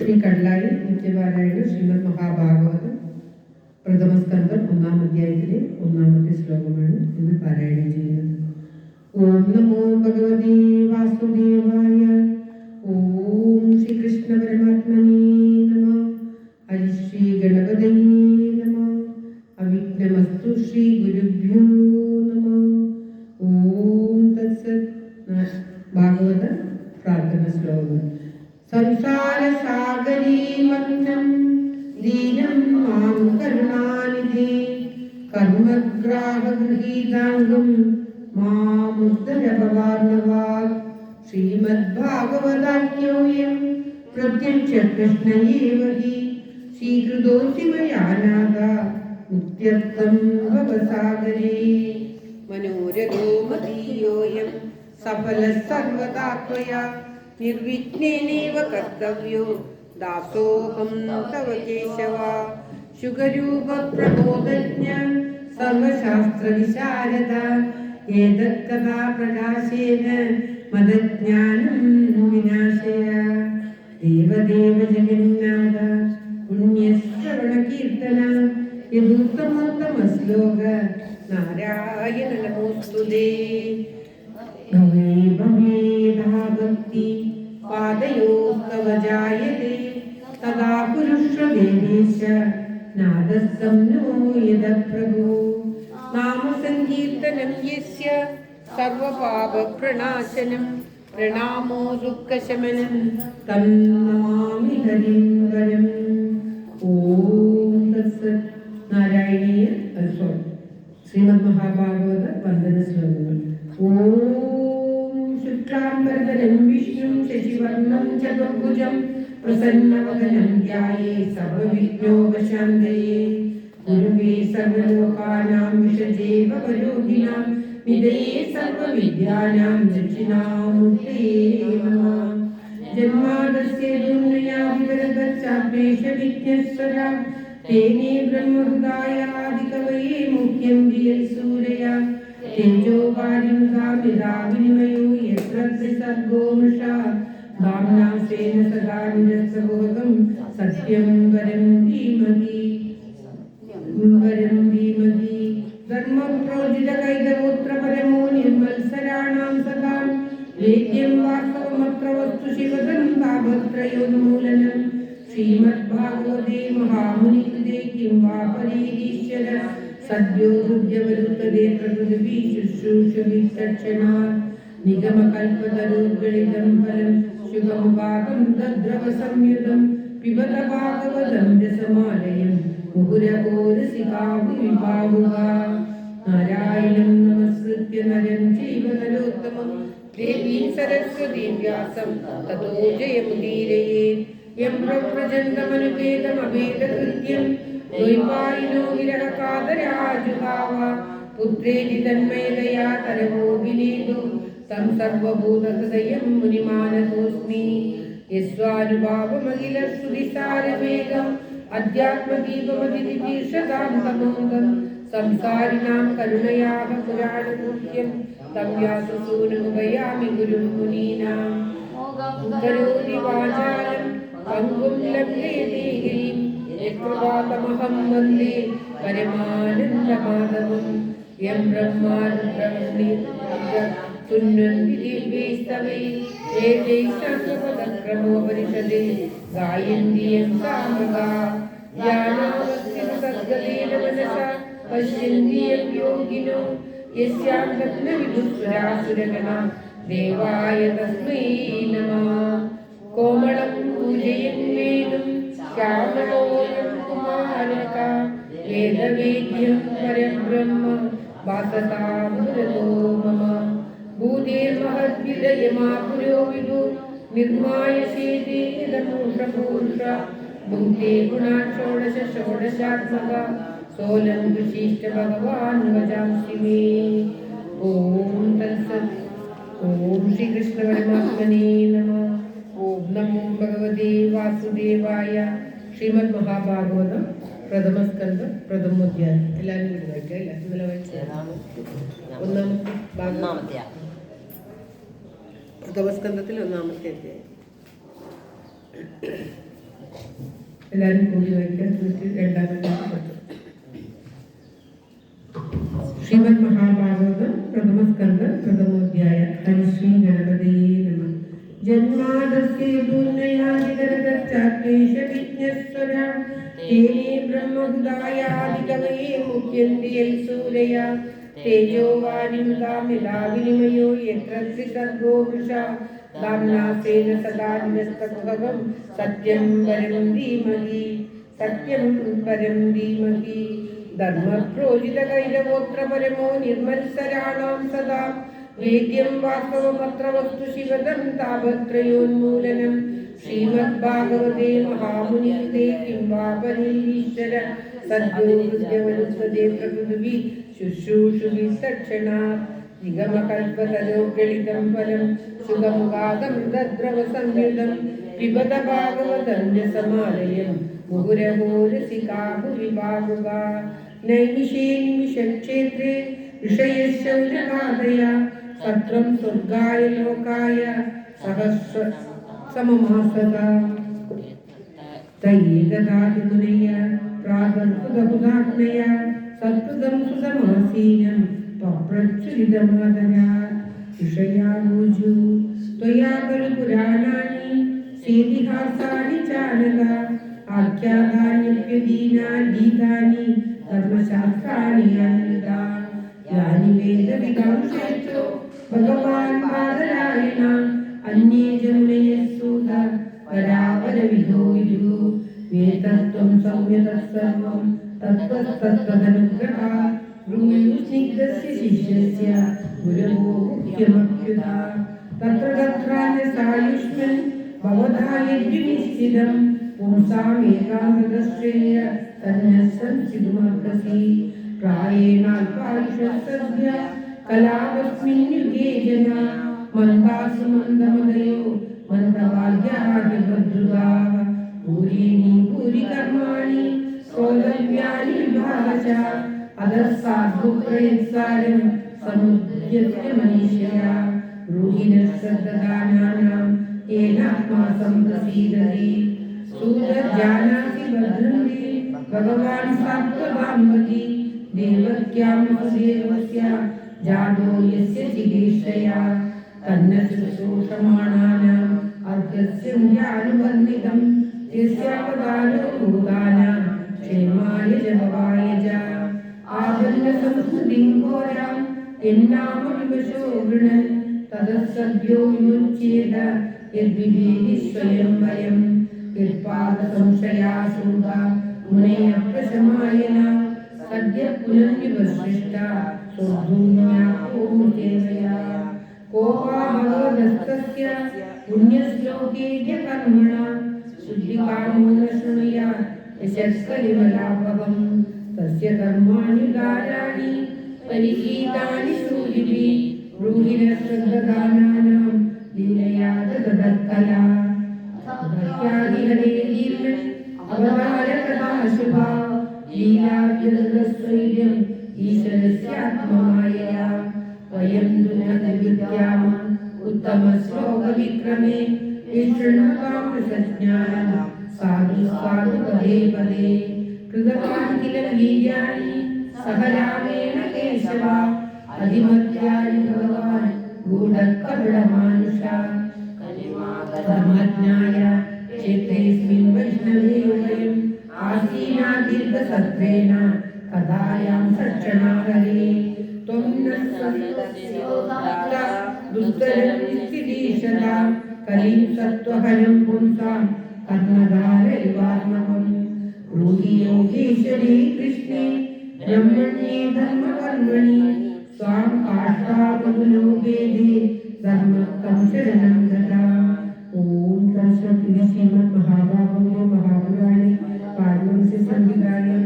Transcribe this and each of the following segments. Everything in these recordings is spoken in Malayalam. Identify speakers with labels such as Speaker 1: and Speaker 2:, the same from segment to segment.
Speaker 1: ശ്രീ കടലായി നിത്യപാരായണ ശ്രീമദ് മഹാഭാഗവതം പ്രഥമസ്കന്ധം 1-ാം അധ്യായത്തിലെ 1-ാമത്തെ ശ്ലോകമാണ് ഇന്ന് പാരായണം ചെയ്യുന്നത്. ഓം നമോ ഭഗവതേ വാസുദേവായ. ഓം ശ്രീകൃഷ്ണ പരമാത്മനേ നമഃ. ഹരിശ്രീ ഗണപതയേ നമഃ. അവിഘ്നമസ്തു ശ്രീ ഗുരുഭ്യോ നമഃ. ഓം തത്സത്. ഭാഗവത പ്രാർത്ഥന ശ്ലോകം. സംസാരസാഗരീ മഗ്നം ദീനം മാം കരുണാനിധേ കർമ്മഗ്രാഹഗൃഹീതാംഗം മാമുദ്ധരഭവാർണവാത്. ശ്രീമദ്ഭാഗവതാഖ്യോയം പ്രത്യക്ഷകൃഷ്ണയേവ ഹി സ്വീകൃതോऽസി മയാ നാഥ മുക്ത്യർത്ഥം ഭവസാഗരേ. മനോരഥോ മദീയോയം സഫലഃ സർവദാ ത്വയാ നിർവിഘ്നേനൈവ കർത്തവ്യോ ദാസോഹം തവ കേശവ. ശുഗരൂപ പ്രബോധജ്ഞ സർവശാസ്ത്ര വിശാരദ ഏതത്കഥാ പ്രകാശേന മദജ്ഞാനം വിനാശയ. ദേവദേവ ജഗന്നാഥ പുണ്യശ്രവണ കീർത്തന യദുത്തമോത്തമ ശ്ലോക നാരായണ നമോസ്തുതേ. ഭവേ ഭവേദാ ഭക്തി പാദയോസ്തവ ജായതേ തദാ പുരുഷ ദേവേശ നാദസ്സം നോ യദ പ്രഭു. നാമസങ്കീർത്തനം യസ്യ സർവപാപപ്രണാശനം പ്രണാമോ ദുഃഖശമനം തം നമാമി ഹരിം വരം. ഓം തത്സത്. നാരായണീയ അൽഫം ശ്രീമദ് മഹാഭാഗവത വന്ദന ശ്ലോകങ്ങൾ. ഓം ശുക്ലാംബരധരം വിഷ്ണും ശശിവർണം ചതുർഭുജം പ്രസന്നവദനം ധ്യായേത് സർവവിഘ്നോപശാന്തയേ. ഗുരുവേ സർവലോകാനാം വിഷജേ ഭവരോഗിണാം നിധയേ സർവവിദ്യാനാം ദക്ഷിണാമൂർത്തയേ നമഃ. ജന്മാദസ്യ ദുർനയാവിവരദശ്ചാപ്ലേശ വിഘ്നസ്വരാം തേനേ ബ്രഹ്മഹൃദായാദികവയേ മുഖ്യം ധിയൈസൂരയാ. തേജോവാരിം കാമിതാ വിനിമയോ യത്ര ത്രിസർഗോ മൃഷാ ഭാവനാ സ്വേന സദാ നിരസ്തബോധം സത്യം വരം ധീമഹി വരം ധീമഹി. ധർമ്മപ്രോജിത കൈതമൂത്ര പരമോ നിർമത്സരാണാം സദാ വേദ്യം വാസ്തവമത്ര വസ്തു ശിവദം താപത്രയോന്മൂലനം. ശ്രീമദ്ഭാഗവതേ മഹാമുനികൃതേ കിം വാ പരീരീശ്വര സദ്യോ ഹൃദ്യവരുത്തദേ പ്രകൃതി ശുശ്രൂഷവിത്തക്ഷണാത്. നിഗമകൽപതരോദ്ഗളിതം ഫലം ശുഭമുപാകം തദ്രവ സംയുതം പിബത ഭാഗവതം രസമാലയം മുഹുരഘോരസികാ വിഭാവുക. നാരായണം നമസ്കൃത്യ നരം ചൈവ നരോത്തമം ദേവീം സരസ്വതീം വ്യാസം തതോ ജയമുദീരയേത്. യം പ്രവ്രജന്തമനുപേതമഭേദകൃത്യം ദ്വൈപായിനോ വിരഹകാതരാജുഹാവ. പുത്രേതി തന്മയതയാ തരമോഹിനേതു തം സർവഭൂതഹൃദയം മുനിമാനതോസ്മി. യസ്വാനുഭാവമഖില ശ്രുതിസാരവേഗം അധ്യാത്മദീപമതിതീർഷതാം തമോദം. സംസാരിണാം കരുണയാഹ പുരാണമുഖ്യം തം വ്യാസസൂനുപയാമി ഗുരും മുനീനാം. കരോതി വാചാലം പങ്കും ലംഘയതേ ഗിരിം യത്കൃപാതമഹം വന്ദേ പരമാനന്ദമാധവം. യം ബ്രഹ്മാ രുദ്രമണി തുന്വന്തി ദിവ്യൈസ്തവൈഃ വേദൈഃ സാംഗപദക്രമോപനിഷദേ ഗായന്തി യം സാമഗാ. ധ്യാനാവസ്ഥിത സദ്ഗതേന മനസാ പശ്യന്തി യം യോഗിനോ യസ്യാം രത്നവിദുഃസുരാസുരഗണാ ദേവായ തസ്മൈ നമഃ. കോമളം പൂജയന്മേനം ശ്യാമളോയം കുമാരക വേദവേദ്യം പരബ്രഹ്മ വാസതാം പുരതോ മമ. ഭൂതേർമഹദ്വിദയമാ പുരോ വിഭു നിർമായ ശേതേതമൂഷപൂഷ. ഭുക്തേ ഗുണാൻ ഷോഡശ ഷോഡശാത്മക സോലം വിശിഷ്ട ഭഗവാൻ വജാംസി മേ. ഓം തത്സത്. ഓം ശ്രീകൃഷ്ണ പരമാത്മനേ നമഃ. ഓം നമോ ഭഗവതേ വാസുദേവായ. ശ്രീമദ് മഹാഭാഗവതം പ്രഥമസ്കന്ധം പ്രഥമോധ്യായം. എല്ലാവരും കൂടി വായിക്കാം. ഇന്നലെ വായിച്ച ഒന്നാമത്തെ പ്രഥമസ്കന്ധത്തിൽ ഒന്നാമത്തെ അധ്യായം. എല്ലാവരും കൂടി വയ്ക്കാൻ 2-ാമത്തെ ശ്രീമദ് മഹാഭാഗവതം പ്രഥമസ്കന്ധ പ്രഥമോധ്യായ. ഹരിശ്രീ ഗണപതയേ നമഃ. ജന്മാദസ്യ ദുർനയാദികരതശ്ചാക്ലേശ വിജ്ഞസ്വര തേനേ ബ്രഹ്മഹൃദായാദികവയേ മുഹ്യന്തി യൽസൂരയ തേജോവാരിം കാമിലാവിനിമയോ യത്ര ത്രിസർഗോ വൃഷാ ധാമ്നാസേന സദാ നിരസ്തകുഹകം സത്യം പരം ധീമഹി സത്യം പരം ധീമഹി. ധർമ്മപ്രോജിതകൈരവോത്ര പരമോ നിർമത്സരാണാം സദാ വേദ്യം വാസ്തവമത്ര വസ്തു ശിവദം താപത്രയോന്മൂലനം. ശ്രീമദ്ഭാഗവതേ മഹാമുനികൃതേ കിം വാ പരീശ്വര സദ്യോ ഹൃദ്യവരുസ്വദേ പ്രകൃതി ശുശ്രൂഷുഭി തക്ഷണാത്. നിഗമകൽപതരോഗളിതം ഫലം സുഖമുഖാദം തദ്രവ സംയുതം പിബത ഭാഗവതം രസമാലയം മുഹുരഹോ രസികാ ഭുവി ഭാവുക. നൈമിഷേ നിമിഷക്ഷേത്രേ ഋഷയശൗരകാദയ സത്രം സ്വർഗായ ലോകായ സഹസ്ര സമമാസത. തയേകദാതിമുനയ പ്രാതർഹൃതഹുതാഗ്നയ സത്കൃതം സുതമാസീനം ത്വപ്രച്ഛുരിതമാദരാ. ഋഷയാവോജു ത്വയാ ഖലു പുരാണാനി സേതിഹാസാനി ചാനക ആഖ്യാതാന്യപ്യദീനാനി ഗീതാനി ധർമ്മശാസ്ത്രാണി അന്വിതാ. യാനി വേദവിദാംശേഷു ഭഗവാൻ പാദരായണ അന്യേ ജമുനയസൂത പരാപരവിദോ വിദുഃ. വേദത്വം സംയതഃസർവം തത്ത്വതനുഗ്രഹാ ബ്രൂയുസ്നിഗ്ധസ്യ ശിഷ്യസ്യ ഗുരവോ മുഖ്യമഭ്യുതാ. തത്ര തത്രാന്യസായുഷ്മൻ ഭവതാ യദ്വിനിശ്ചിതം പുംസാമേകാന്തശ്രേയ തന്നസ്സംസിതുമർഹസി. പ്രായേണാൽപായുഷസ്സദ്യ കലാവസ്മിൻ യുഗേ ജനാ മന്ദാസു മന്ദമദയോ മന്ദവാദ്യാഭിഭദ്രുതാഃ. ഭൂരീണി ഭൂരി കർമാണി സോദവ്യാനി വിഭാഗശഃ അധഃ സാധുപ്രയത്സാരം സമുദ്യസ്യ മനീഷയാ. ബ്രൂഹി നഃ ശ്രദ്ധദാനാനാം യേനാത്മാ സംപ്രസീദതി. സൂതജാനാസി ഭദ്രം വേ ഭഗവാൻ സാത്വതാംബതി. ദേവക്യാം വസുദേവസ്യ ജാതോ യസ്യ ചികീർഷയാ തന്ന ശുശ്രൂഷമാണാനാം അർഘസ്യ മുഖ്യാനുബന്ധിതം യസ്യാവതാരോ ഭൂതാനാം ക്ഷേമായ ച ഭവായ ച. ആപന്ന സംസ്കൃതിം ഘോരാം യന്നാമ വിവശോ ഗൃണൻ തതഃ സദ്യോ വിമുച്യേത യദ്വിവേദി സ്വയം വയം. യത്പാദ സംശയാസൂത മുനയ പ്രശമായന സദ്യ പുനർവിവശിഷ്ട സ്വധൂന്യാസേവയാ. കോ വാ ഭഗവദസ്തസ്യ പുണ്യശ്ലോകേന കർമ്മണ ശുദ്ധികാമോ ന ശൃണുയാത് യശസ്കലിവലാഭവം. തസ്യ കർമാണി കാരാണി പരിഗീതാനി ശൂരിഭിः. ബ്രൂഹി നഃ ശ്രദ്ധദാനാനാം ലീലയാ തദക്കലാ. ഭക്യാദിഹരേ ദീർഘൻ അവതാര കഥാ ശുഭാ ലീലാദ്യതസ്വൈര്യം ഈശ്വരസ്യാത്മമായയാ. വയം തു ന വിദ്യാമ ഉത്തമ ശ്ലോക വിക്രമേ വിശൃണ്വതാം രസജ്ഞാനം സാധു സാധു പദേ പദേ. കൃതവാൻ കില വീര്യാണി സഹ രാമേണ കേശവ അതിമധ്യാനി ഭഗവാൻ ഗൂഢകപടമാനുഷാ. ധർമ്മജ്ഞായ ക്ഷേത്രേസ്മിൻ വൈഷ്ണവേ വയം ആസീനാ ദീർഘസത്ರೇಣ കഥായാം സക്ഷണാഹരേ. ത്വം നഃ സസ്യോദാത്ത ദുസ്തരം നിസ്ഥിതീശതാ കലിം സത്വഹരം പുംസാം കർണധാരൈവാത്മകം. ബ്രൂഹി യോഗീശ്വരീ കൃഷ്ണേ ബ്രഹ്മണ്യേ ധർമ്മകർമ്മണി സ്വാം കാഷ്ടാബഹുലോ വേദേ ധർമ്മകം ശരണം ഗതാ. ഓം തത്സത്. ശ്രീമദ് മഹാഭാഗവതേ മഹാപുരാണേ പാരമഹംസ്യ സംഹിതായാം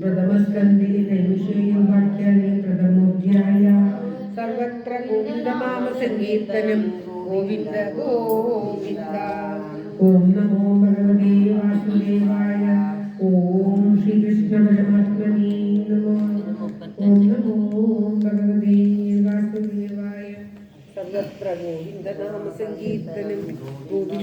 Speaker 1: പ്രഥമസ്കന്ധേ നൈമിഷേയോപാഖ്യാനേ പ്രഥമോധ്യായ. സർവത്ര ഗോവിന്ദനാമ സങ്കീർത്തനം ഗോവിന്ദ ഗോവിന്ദ. ഓം നമോ ഭഗവതേ വാസുദേവായ. ഓം ശ്രീകൃഷ്ണ പരമാത്മനേ നമഃ. ഓം നമോ ഭഗവതേ വാസുദേവായ. സർവത്ര ഗോവിന്ദനാമ സങ്കീർത്തനം ഗോവിന്ദ